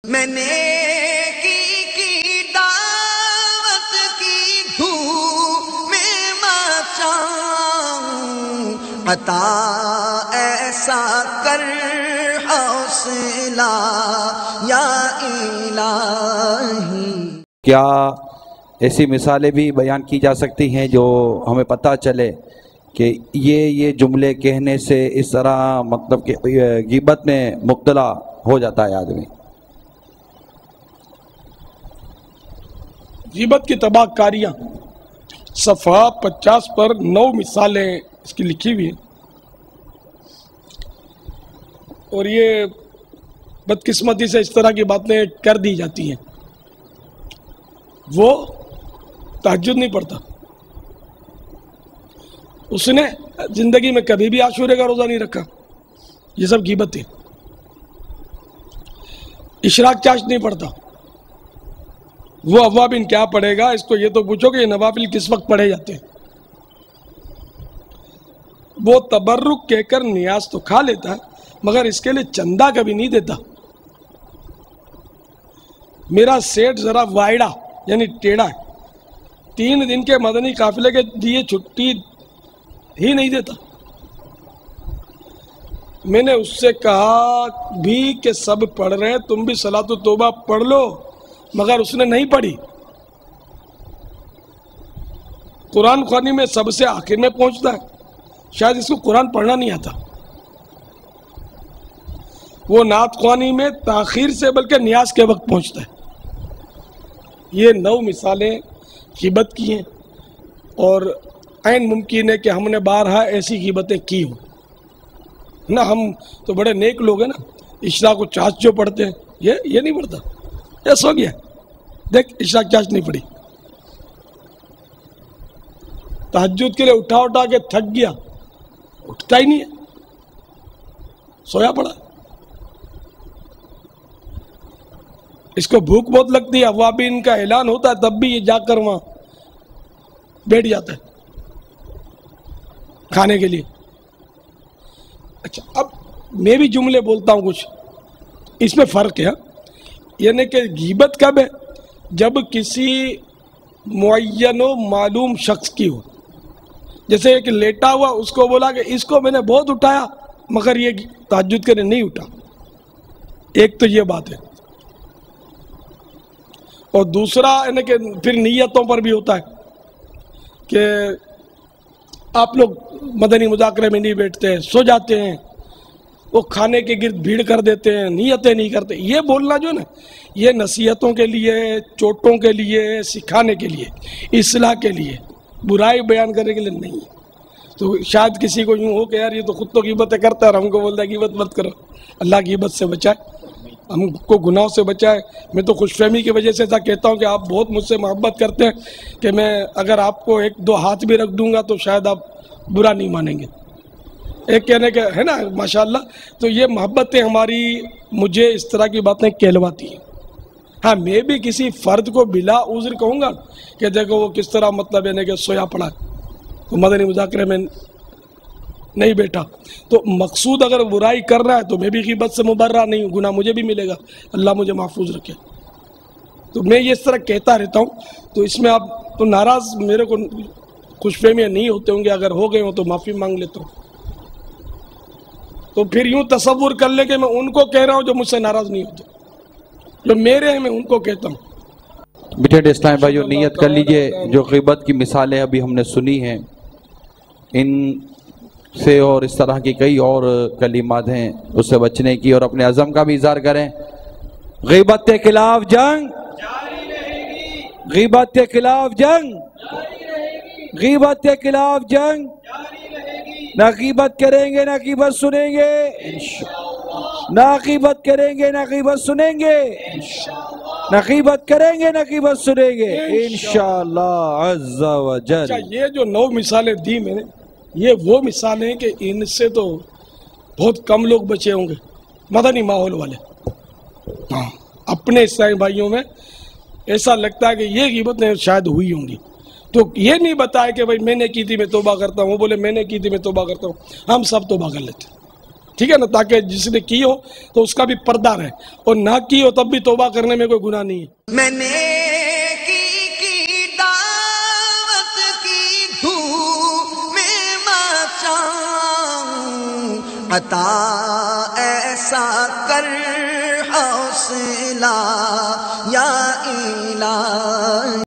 میں نے کی دعوت کی دھوم میں مچاؤں، عطا ایسا کر حوصلہ یا الہی۔ کیا ایسی مثالیں بھی بیان کی جا سکتی ہیں جو ہمیں پتہ چلے کہ یہ جملے کہنے سے اس طرح مطلب کہ غیبت میں مبتلا ہو جاتا ہے آدمی؟ غیبت کی تباہ کاریاں، صفحہ 50 پر 9 مثالیں اس کی لکھی ہوئی ہیں، اور یہ بدقسمتی سے اس طرح کی باتیں کر دی جاتی ہیں۔ وہ تہجد نہیں پڑھتا، اس نے زندگی میں کبھی بھی عاشورے کا روزہ نہیں رکھا، یہ سب غیبت ہے۔ اشراق چاشت نہیں پڑھتا، وہ اوابین کیا پڑھے گا؟ اس کو یہ تو پوچھو کہ یہ نوافل کس وقت پڑھے جاتے ہیں۔ وہ تبرک کہہ کر نیاز تو کھا لیتا ہے مگر اس کے لیے چندہ کبھی نہیں دیتا۔ میرا سیٹ ذرا وائڑا یعنی ٹیڑھا ہے، 3 دن کے مدنی قافلے کے دیے چھٹی ہی نہیں دیتا۔ میں نے اس سے کہا بھی کہ سب پڑھ رہے ہیں، تم بھی صلاۃ التوبہ پڑھ لو، مگر اس نے نہیں پڑھی۔ قرآن خوانی میں سب سے آخر میں پہنچتا ہے، شاید اس کو قرآن پڑھنا نہیں آتا۔ وہ نعت خوانی میں تاخیر سے بلکہ نیاز کے وقت پہنچتا ہے۔ یہ 9 مثالیں غیبت کی ہیں، اور عین ممکن ہے کہ ہم نے بارہا ایسی غیبتیں کی ہوں نا۔ ہم تو بڑے نیک لوگ ہیں نا، اشراق و چاشت جو پڑھتے ہیں، یہ نہیں پڑھتا، یہ سو گیا، دیکھ اشراق چاشت نہیں پڑھی۔ تہجد کے لیے اٹھا کے تھک گیا، اٹھتا ہی نہیں ہے، سویا پڑا۔ اس کو بھوک بہت لگتی ہے، اوابین کا اعلان ہوتا ہے تب بھی یہ جا کر وہاں بیٹھ جاتا ہے کھانے کے لیے۔ اچھا، اب میں بھی جملے بولتا ہوں کچھ، اس میں فرق ہے، یعنی کہ غیبت کب ہے؟ جب کسی معین و معلوم شخص کی ہو، جیسے ایک لیٹا ہوا اس کو بولا کہ اس کو میں نے بہت اٹھایا مگر یہ تہجد کے لیے نہیں اٹھا، ایک تو یہ بات ہے۔ اور دوسرا یعنی کہ پھر نیتوں پر بھی ہوتا ہے کہ آپ لوگ مدنی مذاکرے میں نہیں بیٹھتے ہیں، سو جاتے ہیں، وہ کھانے کے گرد بھیڑ کر دیتے ہیں، نیتیں نہیں کرتے۔ یہ بولنا جو نا، یہ نصیحتوں کے لیے، چوٹوں کے لیے، سکھانے کے لیے، اصلاح کے لیے، برائی بیان کرنے کے لیے نہیں۔ تو شاید کسی کو یوں ہو کہ یار یہ تو خود تو غیبتیں کرتا ہے اور ہم کو بولتا ہے غیبت مت کرو۔ اللہ غیبت سے بچائے، ہم کو گناہوں سے بچائے۔ میں تو خوش فہمی کی وجہ سے ایسا کہتا ہوں کہ آپ بہت مجھ سے محبت کرتے ہیں کہ میں اگر آپ کو 1-2 ہاتھ بھی رکھ دوں گا تو شاید آپ برا نہیں مانیں گے، ایک کہنے کے ہے نا، ماشاءاللہ۔ تو یہ محبتیں ہماری مجھے اس طرح کی باتیں کہلواتی ہیں۔ ہاں، میں بھی کسی فرد کو بلا عذر کہوں گا کہ دیکھو وہ کس طرح مطلب یعنی کہ سویا پڑا ہے، تو مدنی مذاکرے میں نہیں بیٹھا، تو مقصود اگر برائی کر رہا ہے تو میں بھی غیبت سے مبرہ نہیں ہوں، گناہ مجھے بھی ملے گا، اللہ مجھے محفوظ رکھے۔ تو میں یہ اس طرح کہتا رہتا ہوں، تو اس میں آپ تو ناراض میرے کو خوش فہمیاں نہیں ہوتے ہوں گے، اگر ہو گئے ہوں تو معافی مانگ لیتا ہوں۔ تو پھر یوں تصور کر لے کہ میں ان کو کہہ رہا ہوں جو مجھ سے ناراض نہیں ہوتے، جو میرے ہیں میں ان کو کہتا ہوں۔ میٹھے اسلام بھائیو، نیت کر لیجئے جو غیبت کی مثالیں ابھی ہم نے سنی ہیں، ان سے اور اس طرح کی کئی اور کلمات ہیں اس سے بچنے کی، اور اپنے عزم کا بھی اظہار کریں۔ غیبت کے خلاف جنگ جاری رہے گی، غیبت کے خلاف جنگ جاری رہے گی، غیبت کے خلاف جنگ جاری رہے گی۔ نہ غیبت کریں گے نہ غیبت سنیں گے، نہ غیبت کریں گے نہ غیبت سنیں گے، نہ غیبت کریں گے نہ غیبت سنیں گے انشاءاللہ عز و جل۔ اچھا، یہ جو 9 مثالیں دی میں نے، یہ وہ مثالیں ہیں کہ ان سے تو بہت کم لوگ بچے ہوں گے، مدنی ماحول والے۔ اپنے اسلامی بھائیوں میں ایسا لگتا ہے کہ یہ غیبتیں شاید ہوئی ہوں گی، تو یہ نہیں بتایا کہ بھائی میں نے کی تھی میں توبہ کرتا ہوں، وہ بولے میں نے کی تھی میں توبہ کرتا ہوں، ہم سب توبہ کر لیتے ہیں۔ ٹھیک ہے نا، تاکہ جس نے کی ہو تو اس کا بھی پردہ رہے، اور نہ کی ہو تب بھی توبہ کرنے میں کوئی گناہ نہیں ہے۔ میں نے کی دعوت کی دھوم میں مچاؤں، عطا ایسا کر حوصلہ یا الہی۔